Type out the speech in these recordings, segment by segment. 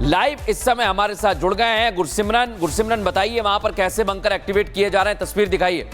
Live इस समय हमारे साथ जुड़ गए हैं गुरसिमरन बताइए वहां पर कैसे बंकर एक्टिवेट किए जा रहे हैं, तस्वीर दिखाइए।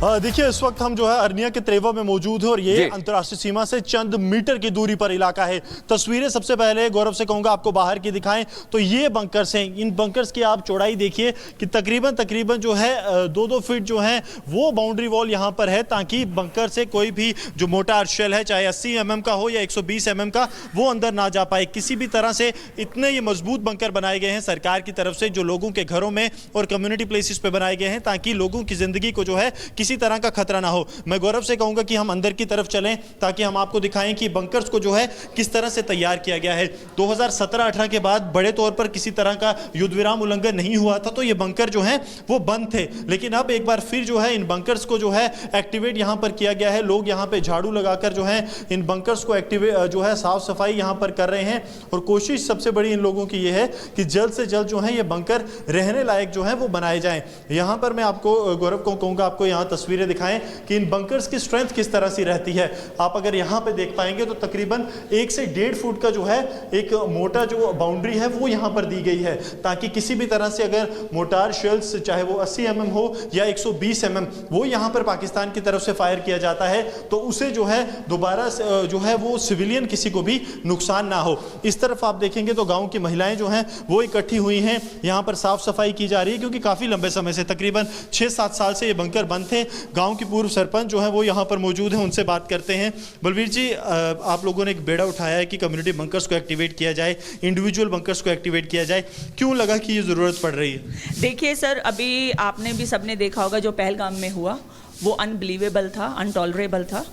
देखिए इस वक्त हम जो है अरनिया के त्रेवा में मौजूद है और ये अंतर्राष्ट्रीय सीमा से चंद मीटर की दूरी पर इलाका है। तस्वीरें सबसे पहले गौरव से कहूंगा आपको बाहर की दिखाएं तो ये बंकर्स हैं। इन बंकर्स की आप चौड़ाई देखिए कि तकरीबन जो है 2-2 फीट जो है वो बाउंड्री वॉल यहाँ पर है, ताकि बंकर से कोई भी जो मोटार शेल है चाहे 80 mm का हो या 120 mm का वो अंदर ना जा पाए। किसी भी तरह से इतने ये मजबूत बंकर बनाए गए हैं सरकार की तरफ से, जो लोगों के घरों में और कम्युनिटी प्लेसेस पे बनाए गए हैं, ताकि लोगों की जिंदगी को जो है किसी तरह का खतरा ना हो। मैं गौरव से कहूंगा कि हम अंदर की तरफ चलें ताकि हम आपको दिखाएं कि बंकर्स को जो है किस तरह से तैयार किया गया है। 2017-18 के बाद बड़े तौर पर किसी तरह का युद्ध विराम उल्लंघन नहीं हुआ था, तो ये बंकर जो है वो बंद थे, लेकिन अब एक बार फिर जो है इन बंकर्स को जो है एक्टिवेट यहां पर किया गया है। लोग यहां पे झाड़ू लगाकर जो है इन बंकर्स को एक्टिवेट जो है साफ सफाई यहां पर कर रहे हैं, और कोशिश सबसे बड़ी इन लोगों की ये है कि जल्द से जल्द जो है ये बंकर रहने लायक जो है वो बनाए जाएं। यहां पर मैं आपको गौरव को कहूंगा आपको यहां तस्वीरें दिखाएं कि इन बंकर्स की स्ट्रेंथ किस तरह से रहती है। आप अगर यहां पे देख पाएंगे तो तकरीबन 1 से 1.5 फुट का जो है एक मोटा जो बाउंड्री है वो यहां पर दी गई है, ताकि किसी भी तरह से अगर मोटार शेल्स चाहे वो 80 mm हो या 120 mm वो यहां पर पाकिस्तान की तरफ से फायर किया जाता है तो उसे जो है दोबारा जो है वो सिविलियन किसी को भी नुकसान ना हो। इस तरफ आप देखेंगे तो गांव की महिलाएं जो हैं वो इकट्ठी हुई हैं, यहां पर साफ सफाई की जा रही है, क्योंकि काफी लंबे समय से तकरीबन 6-7 साल से ये बंकर बंद थे। गांव की पूर्व सरपंच जो है वो यहाँ पर मौजूद हैं, उनसे बात करते हैं। बलवीर जी, आप लोगों ने एक बेड़ा उठाया है कि कम्युनिटी बंकर्स को एक्टिवेट किया जाए, इंडिविजुअल बंकर्स को एक्टिवेट किया जाए, क्यों लगा कि ये ज़रूरत पड़ रही है? देखिए सर, अभी आपने भी सबने देखा होगा जो पहलगाम में हुआ वो अनबिलीवेबल था, अनटॉलरेबल था,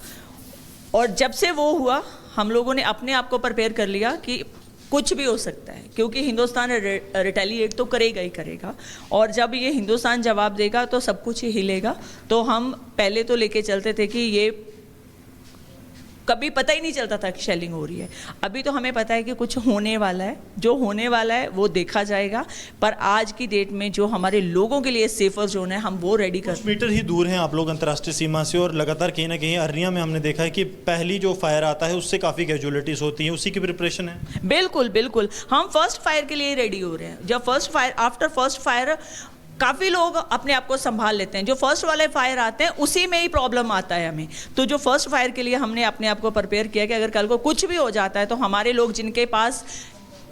और जब से वो हुआ हम लोगों ने अपने आप को प्रिपेयर कर लिया कि कुछ भी हो सकता है, क्योंकि हिंदुस्तान रिटेलिएट तो करेगा ही करेगा, और जब ये हिंदुस्तान जवाब देगा तो सब कुछ ही हिलेगा। तो हम पहले तो लेके चलते थे कि ये कभी पता ही नहीं चलता था कि शेलिंग हो रही है। अभी तो हमें पता है कि कुछ होने वाला है, जो होने वाला है वो देखा जाएगा, पर आज की डेट में जो हमारे लोगों के लिए सेफर जोन है हम वो रेडी कर। कुछ मीटर ही दूर हैं आप लोग अंतर्राष्ट्रीय सीमा से, और लगातार कहीं ना कहीं अरनिया में हमने देखा है कि पहली जो फायर आता है उससे काफ़ी कैजुअलिटीज होती हैं, उसी की प्रिपरेशन है। बिल्कुल बिल्कुल, हम फर्स्ट फायर के लिए रेडी हो रहे हैं। जब first fire, after first fire काफ़ी लोग अपने आप को संभाल लेते हैं, जो फर्स्ट वाले फायर आते हैं उसी में ही प्रॉब्लम आता है हमें। तो जो फर्स्ट फायर के लिए हमने अपने आप को प्रिपेयर किया कि अगर कल को कुछ भी हो जाता है तो हमारे लोग जिनके पास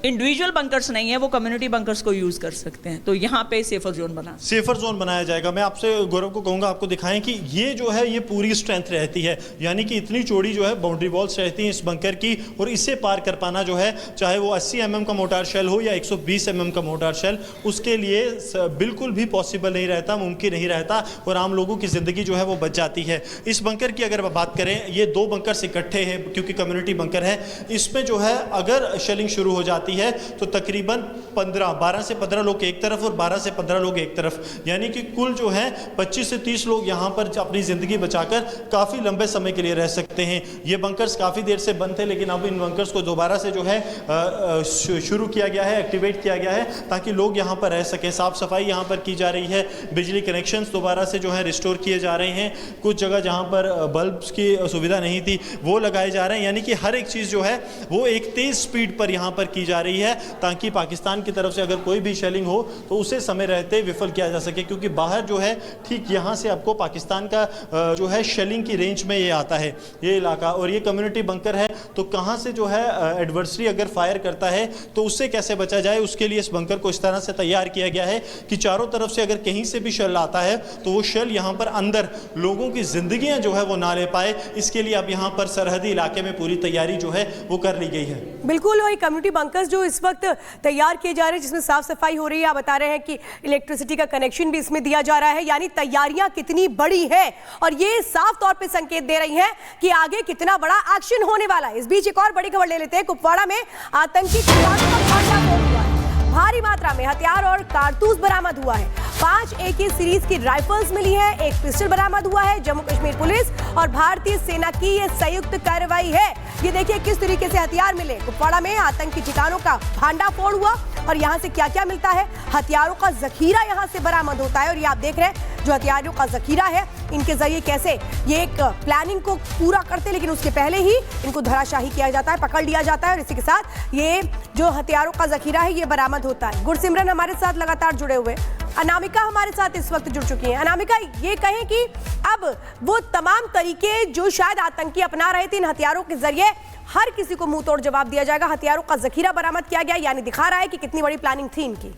इंडिविजुअल बंकर्स नहीं है वो कम्युनिटी बंकर्स को यूज कर सकते हैं। तो यहाँ पे सेफर जोन बनाया जाएगा। मैं आपसे गौरव को कहूँगा आपको दिखाएं कि ये जो है ये पूरी स्ट्रेंथ रहती है, यानी कि इतनी चौड़ी जो है बाउंड्री वॉल्स रहती हैं इस बंकर की, और इसे पार कर पाना जो है चाहे वो 80 mm का मोटार शेल हो या 120 mm का मोटार शेल, उसके लिए बिल्कुल भी पॉसिबल नहीं रहता, मुमकिन नहीं रहता, और आम लोगों की ज़िंदगी जो है वो बच जाती है। इस बंकर की अगर बात करें, ये 2 बंकर्स इकट्ठे हैं क्योंकि कम्युनिटी बंकर है। इसमें जो है अगर शेलिंग शुरू हो जाती है तो तकरीबन 12 से 15 लोग एक तरफ और 12 से 15 लोग एक तरफ, यानी कि कुल जो है 25 से 30 लोग यहाँ पर अपनी ज़िंदगी बचाकर काफ़ी लंबे समय के लिए रह सकते हैं। ये बंकर्स काफ़ी देर से बंद थे, लेकिन अब इन बंकर्स को दोबारा से जो है शुरू किया गया है, एक्टिवेट किया गया है, ताकि लोग यहाँ पर रह सकें। साफ़ सफाई यहाँ पर की जा रही है, बिजली कनेक्शंस दोबारा से जो है रिस्टोर किए जा रहे हैं, कुछ जगह जहाँ पर बल्ब्स की सुविधा नहीं थी वो लगाए जा रहे हैं, यानी कि हर एक चीज़ जो है वो एक तेज़ स्पीड पर यहाँ पर की जा रही है, ताकि पाकिस्तान की तरफ से अगर कोई भी शेलिंग हो तो उसे समय रहते विफल किया जा सके, क्योंकि बाहर जो है ठीक यहाँ से आपको पाकिस्तान का जो है शेलिंग की रेंज में ये आता है ये इलाका, और ये कम्युनिटी बंकर है। तो कहाँ से जो है एडवर्सरी अगर फायर करता है तो उससे कैसे बचा जाए, उसके लिए इस बंकर को इस तरह से तैयार किया गया है कि चारों तरफ से अगर कहीं से भी शेल आता है तो वो शेल यहाँ पर अंदर लोगों की जिंदगियाँ जो है वो ना ले पाए। इसके लिए अब यहाँ पर सरहदी इलाके में पूरी तैयारी जो है वो कर ली गई है। बिल्कुल, वही कम्युनिटी बंकर्स जो इस वक्त तैयार किए जा रहे हैं, जिसमें साफ सफाई हो रही है, आप बता रहे हैं कि इलेक्ट्रिसिटी का कनेक्शन भी इसमें दिया जा रहा है, यानी तैयारियां कितनी बड़ी है, और ये साफ तौर पे संकेत दे रही हैं कि आगे कितना बड़ा एक्शन होने वाला है। इस बीच एक और बड़ी खबर ले लेते हैं। कुपवाड़ा में आतंकी ठिकानों का भांडाफोड़ हुआ है। भारी मात्रा में हथियार और कारतूस बरामद हुआ है। 5 AK सीरीज की राइफल्स मिली है, एक पिस्टल बरामद हुआ है। जम्मू कश्मीर पुलिस और भारतीय सेना की ये संयुक्त कार्रवाई है। ये देखिए किस तरीके से हथियार मिले। कुपवाड़ा में आतंकी ठिकानों का भांडाफोड़ हुआ। और यहाँ से क्या क्या मिलता है। हथियारों का जखीरा यहाँ से बरामद होता है और ये आप देख रहे हैं जो हथियारों का जखीरा है, इनके जरिए कैसे ये एक प्लानिंग को पूरा करते, लेकिन उसके पहले ही इनको धराशाही किया जाता है, पकड़ लिया जाता है और इसी के साथ ये जो हथियारों का जखीरा है ये बरामद होता है। गुरसिमरन हमारे साथ लगातार जुड़े हुए, अनामिका हमारे साथ इस वक्त जुड़ चुकी हैं। अनामिका, ये कहें कि अब वो तमाम तरीके जो शायद आतंकी अपना रहे थे, इन हथियारों के जरिए हर किसी को मुंह तोड़ जवाब दिया जाएगा। हथियारों का जखीरा बरामद किया गया, यानी दिखा रहा है कि कितनी बड़ी प्लानिंग थी इनकी।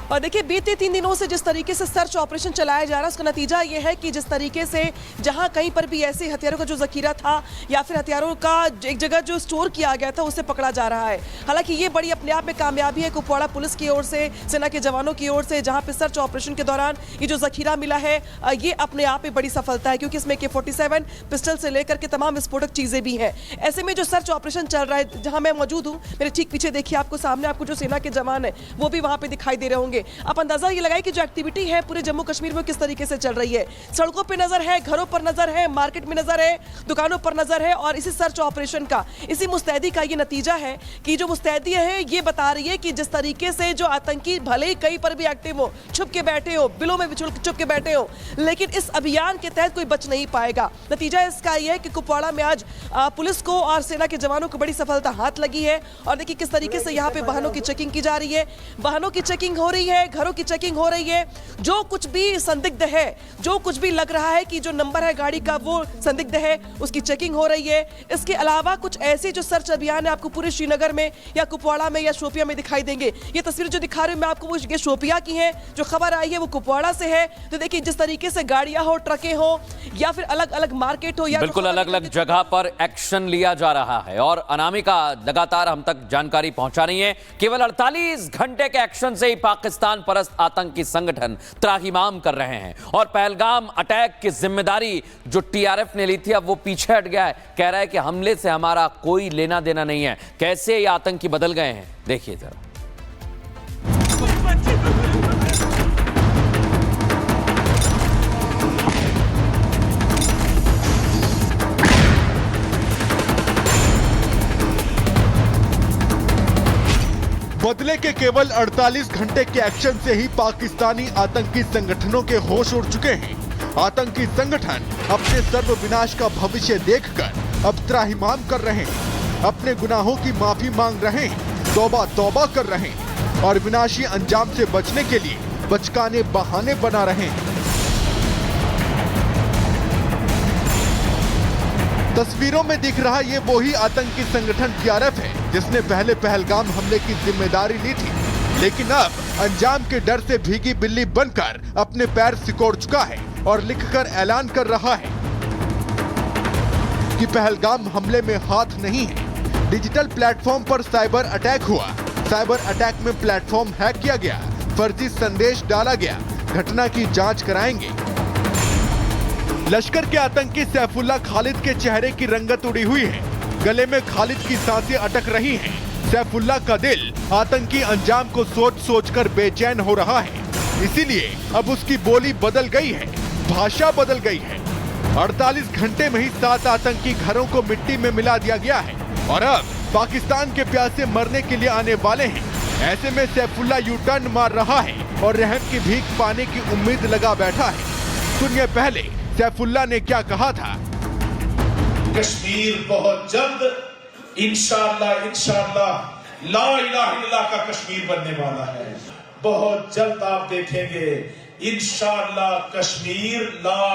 और देखिए, बीते 3 दिनों से जिस तरीके से सर्च ऑपरेशन चलाया जा रहा है उसका नतीजा ये है कि जिस तरीके से जहां कहीं पर भी ऐसे हथियारों का जो जखीरा था या फिर हथियारों का एक जगह जो स्टोर किया गया था उसे पकड़ा जा रहा है। हालांकि ये बड़ी अपने आप में कामयाबी है कुपवाड़ा पुलिस की ओर से, सेना के जवानों की ओर से, जहां पे सर्च ऑपरेशन के दौरान ये जो जखीरा मिला है ये अपने आप में बड़ी सफलता है, क्योंकि इसमें AK-47 पिस्टल से लेकर के तमाम विस्फोटक चीजें भी हैं। ऐसे में जो सर्च ऑपरेशन चल रहा है, जहां मैं मौजूद हूँ, मेरे ठीक पीछे देखिए आपको सामने आपको जो सेना के जवान है वो भी वहां पे दिखाई दे रहे होंगे। आप अंदाजा ये लगाइए कि जो एक्टिविटी है पूरे जम्मू कश्मीर में किस तरीके से चल रही है। सड़कों पे नजर है, घरों पर नजर है, मार्केट में नजर है, दुकानों पर नजर है और इसी सर्च ऑपरेशन का, इसी मुस्तैदी का ये नतीजा है कि जो मुस्तैदी है ये बता रही है कि जिस तरीके से जो आतंकी भले ही कहीं पर भी एक्टिव हो, छुप के बैठे हो, बिलों में छुप के बैठे हो, लेकिन इस अभियान के तहत कोई बच नहीं पाएगा। नतीजा इसका ये है कि कुपवाड़ा में आज पुलिस को और सेना के जवानों को बड़ी सफलता हाथ लगी है। और देखिए किस तरीके से यहाँ पे वाहनों की चेकिंग की जा रही है, वाहनों की चेकिंग हो रही है, घरों की चेकिंग हो रही है। जो कुछ भी संदिग्ध है, जो कुछ भी लग रहा है कि जो नंबर है गाड़ी का वो संदिग्ध है, उसकी चेकिंग हो रही है। इसके अलावा कुछ ऐसे जो सर्च अभियान है आपको पूरे श्रीनगर में या कुपवाड़ा में या शोपिया में दिखाई देंगे। ये तस्वीर जो दिखा रही हूं मैं आपको वो ये शोपिया की है, जो खबर आई है वो कुपवाड़ा से है। तो देखिए जिस तरीके से गाड़ियां हो, ट्रकें हो या फिर अलग अलग मार्केट हो, या बिल्कुल अलग अलग जगह पर एक्शन लिया जा रहा है और अनामिका लगातार हम तक जानकारी पहुंचा रही है। केवल 48 घंटे के एक्शन से ही पाकिस्तान परस्त आतंकी संगठन त्राहिमाम कर रहे हैं और पहलगाम अटैक की जिम्मेदारी जो TRF ने ली थी अब वो पीछे हट गया है। कह रहा है कि हमले से हमारा कोई लेना देना नहीं है। कैसे ये आतंकी बदल गए हैं देखिए जरा। बदले के केवल 48 घंटे के एक्शन से ही पाकिस्तानी आतंकी संगठनों के होश उड़ चुके हैं। आतंकी संगठन अपने सर्वविनाश का भविष्य देखकर अब त्राहिमाम कर रहे हैं, अपने गुनाहों की माफी मांग रहे हैं, तौबा तौबा कर रहे हैं और विनाशी अंजाम से बचने के लिए बचकाने बहाने बना रहे हैं। तस्वीरों में दिख रहा ये वही आतंकी संगठन TRF है जिसने पहले पहलगाम हमले की जिम्मेदारी ली थी, लेकिन अब अंजाम के डर से भीगी बिल्ली बनकर अपने पैर सिकोड़ चुका है और लिखकर ऐलान कर रहा है कि पहलगाम हमले में हाथ नहीं है। डिजिटल प्लेटफॉर्म पर साइबर अटैक हुआ, साइबर अटैक में प्लेटफॉर्म हैक किया गया, फर्जी संदेश डाला गया, घटना की जांच कराएंगे। लश्कर के आतंकी सैफुल्लाह खालिद के चेहरे की रंगत उड़ी हुई है, गले में खालिद की सांसें अटक रही हैं। सैफुल्लाह का दिल आतंकी अंजाम को सोच सोच कर बेचैन हो रहा है, इसीलिए अब उसकी बोली बदल गई है, भाषा बदल गई है। 48 घंटे में ही 7 आतंकी घरों को मिट्टी में मिला दिया गया है और अब पाकिस्तान के प्यासे मरने के लिए आने वाले हैं। ऐसे में सैफुल्लाह यू टर्न मार रहा है और रहम की भीख पाने की उम्मीद लगा बैठा है। सुनिए पहले सैफुल्लाह ने क्या कहा था। कश्मीर बहुत जल्द इंशाअल्लाह ला इलाहा इल्लल्लाह का कश्मीर बनने वाला है। बहुत जल्द आप देखेंगे इंशाअल्लाह कश्मीर ला